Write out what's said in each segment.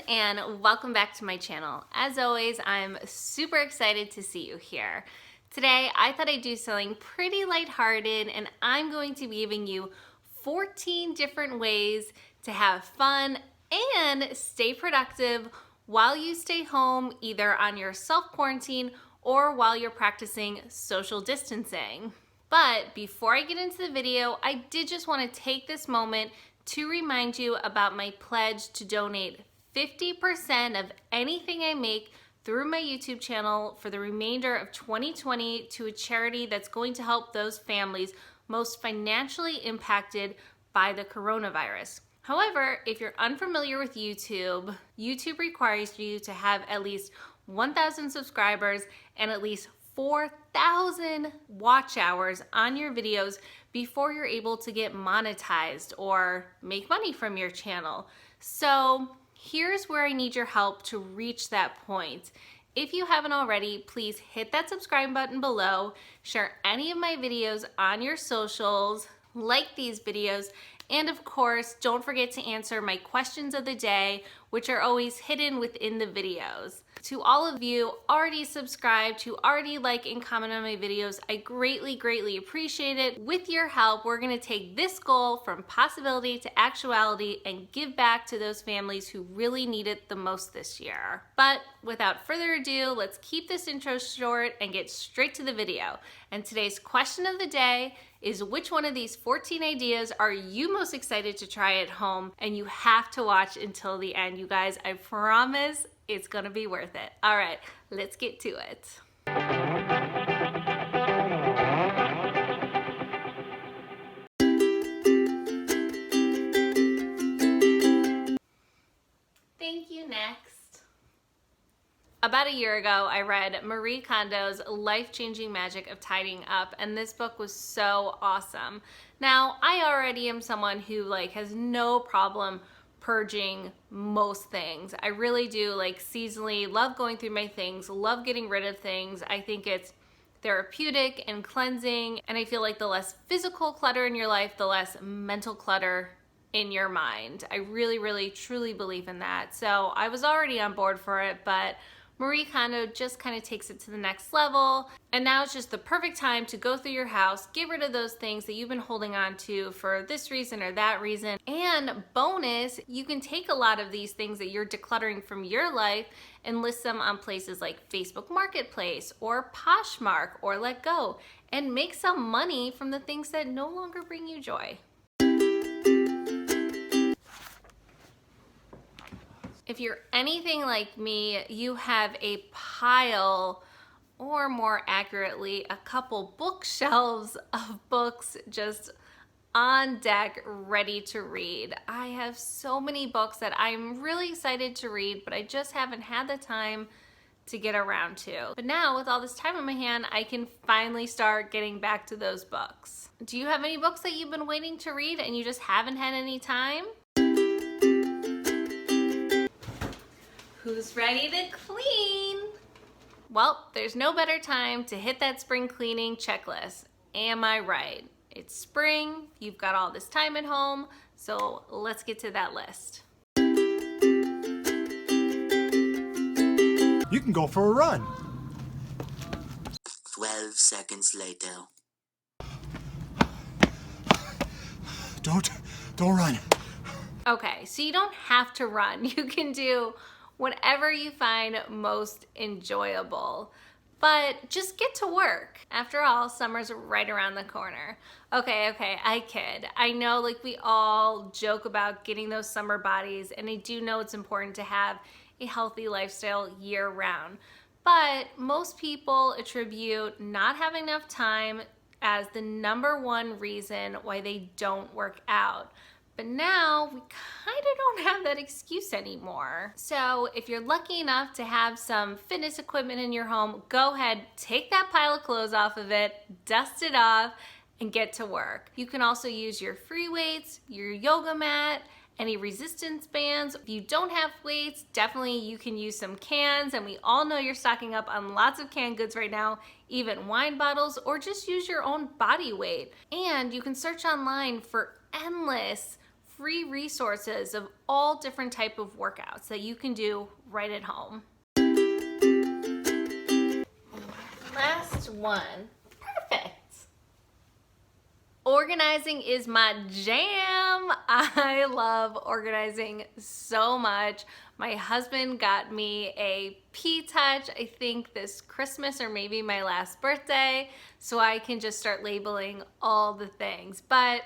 and welcome back to my channel. As always, I'm super excited to see you here. Today, I thought I'd do something pretty lighthearted, and I'm going to be giving you 14 different ways to have fun and stay productive while you stay home, either on your self-quarantine or while you're practicing social distancing. But before I get into the video, I did just want to take this moment to remind you about my pledge to donate 50% of anything I make through my YouTube channel for the remainder of 2020 to a charity that's going to help those families most financially impacted by the coronavirus. However, if you're unfamiliar with YouTube, YouTube requires you to have at least 1,000 subscribers and at least 4,000 watch hours on your videos before you're able to get monetized or make money from your channel. So here's where I need your help to reach that point. If you haven't already, please hit that subscribe button below, share any of my videos on your socials, like these videos, and of course, don't forget to answer my questions of the day, which are always hidden within the videos. To all of you already subscribed, who already like and comment on my videos, I greatly appreciate it. With your help, we're gonna take this goal from possibility to actuality and give back to those families who really need it the most this year. But without further ado, let's keep this intro short and get straight to the video. And today's question of the day is, which one of these 14 ideas are you most excited to try at home? And you have to watch until the end, you guys. I promise it's gonna be worth it. All right, let's get to it. Thank you, next. About a year ago, I read Marie Kondo's Life-Changing Magic of Tidying Up, and this book was so awesome. Now, I already am someone who has no problem purging most things. I really do, seasonally love going through my things, love getting rid of things. I think it's therapeutic and cleansing, and I feel like the less physical clutter in your life, the less mental clutter in your mind. I really truly believe in that. So I was already on board for it, but Marie Kondo just kind of takes it to the next level. And now it's just the perfect time to go through your house, get rid of those things that you've been holding on to for this reason or that reason. And bonus, you can take a lot of these things that you're decluttering from your life and list them on places like Facebook Marketplace or Poshmark or Let Go and make some money from the things that no longer bring you joy. If you're anything like me, you have a pile, or more accurately, a couple bookshelves of books just on deck, ready to read. I have so many books that I'm really excited to read, but I just haven't had the time to get around to. But now, with all this time on my hand, I can finally start getting back to those books. Do you have any books that you've been waiting to read and you just haven't had any time? Who's ready to clean? Well, there's no better time to hit that spring cleaning checklist. Am I right? It's spring, you've got all this time at home, so let's get to that list. You can go for a run. 12 seconds later. Don't run. Okay, so you don't have to run. You can do whatever you find most enjoyable, but just get to work. After all, summer's right around the corner. Okay, I kid. I know we all joke about getting those summer bodies, and I do know it's important to have a healthy lifestyle year round, but most people attribute not having enough time as the #1 reason why they don't work out. But now we kind of don't have that excuse anymore. So if you're lucky enough to have some fitness equipment in your home, go ahead, take that pile of clothes off of it, dust it off, and get to work. You can also use your free weights, your yoga mat, any resistance bands. If you don't have weights, definitely you can use some cans, and we all know you're stocking up on lots of canned goods right now, even wine bottles, or just use your own body weight. And you can search online for endless free resources of all different type of workouts that you can do right at home. Last one. Perfect. Organizing is my jam. I love organizing so much. My husband got me a P-Touch, I think this Christmas or maybe my last birthday, so I can just start labeling all the things. But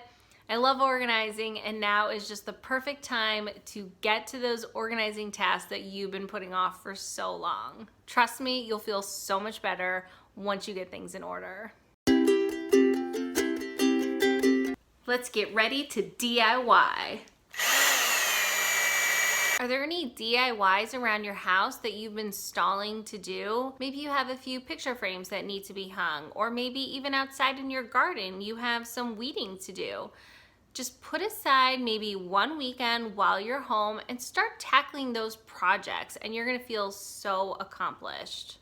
I love organizing, and now is just the perfect time to get to those organizing tasks that you've been putting off for so long. Trust me, you'll feel so much better once you get things in order. Let's get ready to DIY. Are there any DIYs around your house that you've been stalling to do? Maybe you have a few picture frames that need to be hung, or maybe even outside in your garden you have some weeding to do. Just put aside maybe one weekend while you're home and start tackling those projects, and you're gonna feel so accomplished.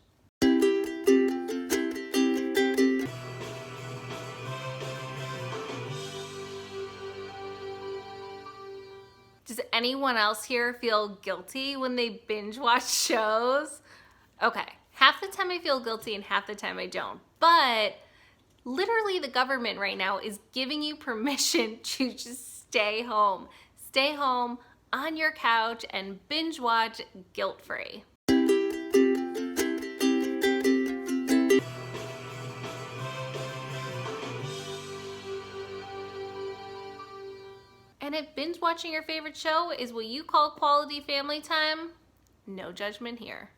Does anyone else here feel guilty when they binge watch shows? Okay, half the time I feel guilty and half the time I don't. But literally the government right now is giving you permission to just stay home. Stay home on your couch and binge watch guilt-free. And if binge watching your favorite show is what you call quality family time, no judgment here.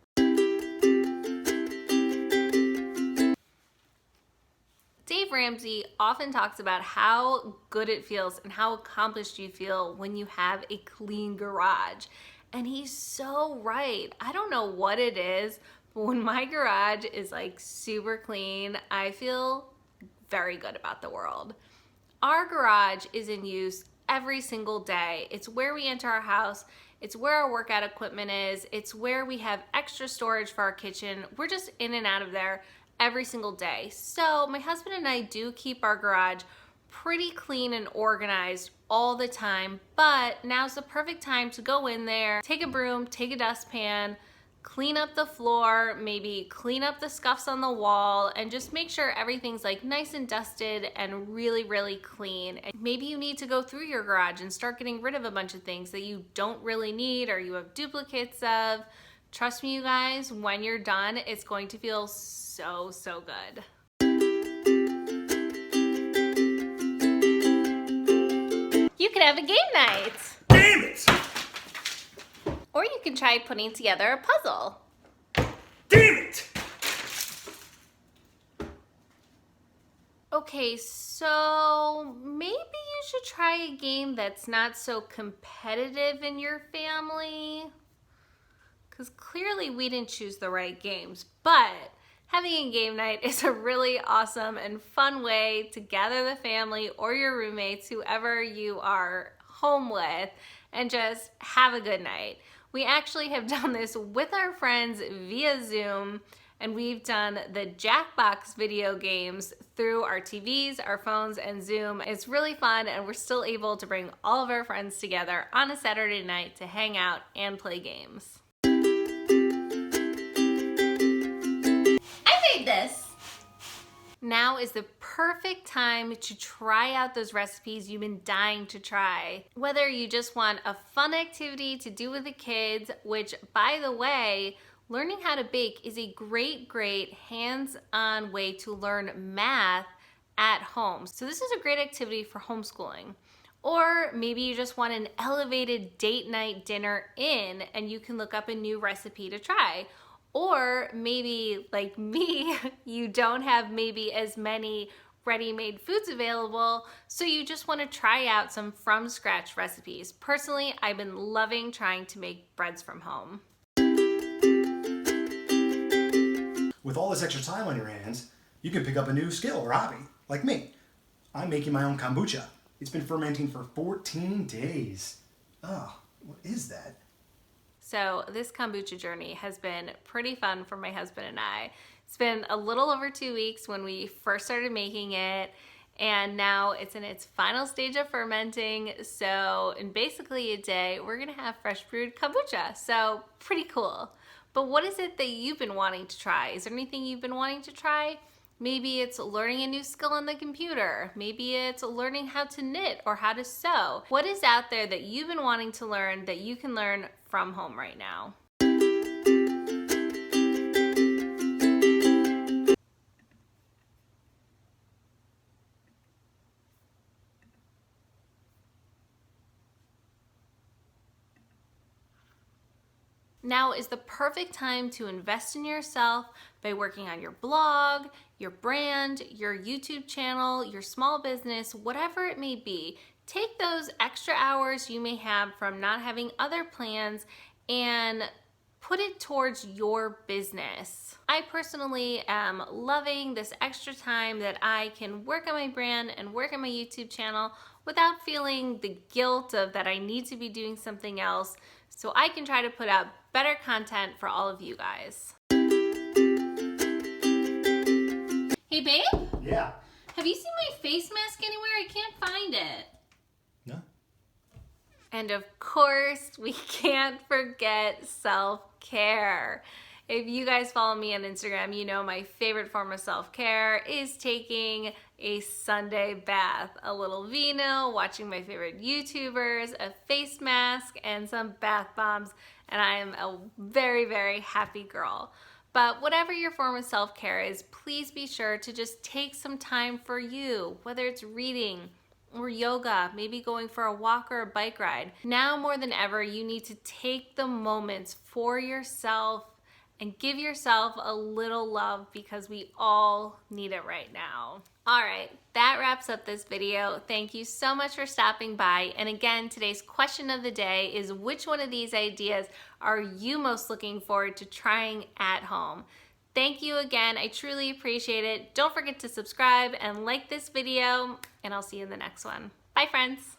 Dave Ramsey often talks about how good it feels and how accomplished you feel when you have a clean garage. And he's so right. I don't know what it is, but when my garage is like super clean, I feel very good about the world. Our garage is in use every single day. It's where we enter our house. It's where our workout equipment is. It's where we have extra storage for our kitchen. We're just in and out of there every single day. So my husband and I do keep our garage pretty clean and organized all the time, but now's the perfect time to go in there, take a broom, take a dustpan, clean up the floor, maybe clean up the scuffs on the wall, and just make sure everything's like nice and dusted and really, really clean. And maybe you need to go through your garage and start getting rid of a bunch of things that you don't really need or you have duplicates of. Trust me, you guys, when you're done, it's going to feel so, so good. You could have a game night. Damn it! Or you can try putting together a puzzle. Damn it! Okay, so maybe you should try a game that's not so competitive in your family. Because clearly we didn't choose the right games, but having a game night is a really awesome and fun way to gather the family or your roommates, whoever you are home with, and just have a good night. We actually have done this with our friends via Zoom, and we've done the Jackbox video games through our TVs, our phones, and Zoom. It's really fun, and we're still able to bring all of our friends together on a Saturday night to hang out and play games. I made this! Now is the perfect time to try out those recipes you've been dying to try. Whether you just want a fun activity to do with the kids, which, by the way, learning how to bake is a great hands-on way to learn math at home. So this is a great activity for homeschooling. Or maybe you just want an elevated date night dinner in and you can look up a new recipe to try. Or maybe, like me, you don't have maybe as many ready-made foods available, so you just want to try out some from-scratch recipes. Personally, I've been loving trying to make breads from home. With all this extra time on your hands, you can pick up a new skill or hobby, like me. I'm making my own kombucha. It's been fermenting for 14 days. Oh, what is that? So this kombucha journey has been pretty fun for my husband and I. It's been a little over 2 weeks when we first started making it, and now it's in its final stage of fermenting. So in basically a day, we're gonna have fresh brewed kombucha. So pretty cool. But what is it that you've been wanting to try? Is there anything you've been wanting to try? Maybe it's learning a new skill on the computer. Maybe it's learning how to knit or how to sew. What is out there that you've been wanting to learn that you can learn from home right now? Now is the perfect time to invest in yourself by working on your blog, your brand, your YouTube channel, your small business, whatever it may be. Take those extra hours you may have from not having other plans and put it towards your business. I personally am loving this extra time that I can work on my brand and work on my YouTube channel without feeling the guilt of that I need to be doing something else, so I can try to put out better content for all of you guys. Hey babe? Yeah. Have you seen my face mask anywhere? I can't find it. No. And of course, we can't forget self-care. If you guys follow me on Instagram, you know my favorite form of self-care is taking a Sunday bath. A little vino, watching my favorite YouTubers, a face mask, and some bath bombs, and I am a very, very happy girl. But whatever your form of self-care is, please be sure to just take some time for you, whether it's reading or yoga, maybe going for a walk or a bike ride. Now more than ever, you need to take the moments for yourself and give yourself a little love, because we all need it right now. All right, that wraps up this video. Thank you so much for stopping by. And again, today's question of the day is, which one of these ideas are you most looking forward to trying at home? Thank you again. I truly appreciate it. Don't forget to subscribe and like this video, and I'll see you in the next one. Bye, friends.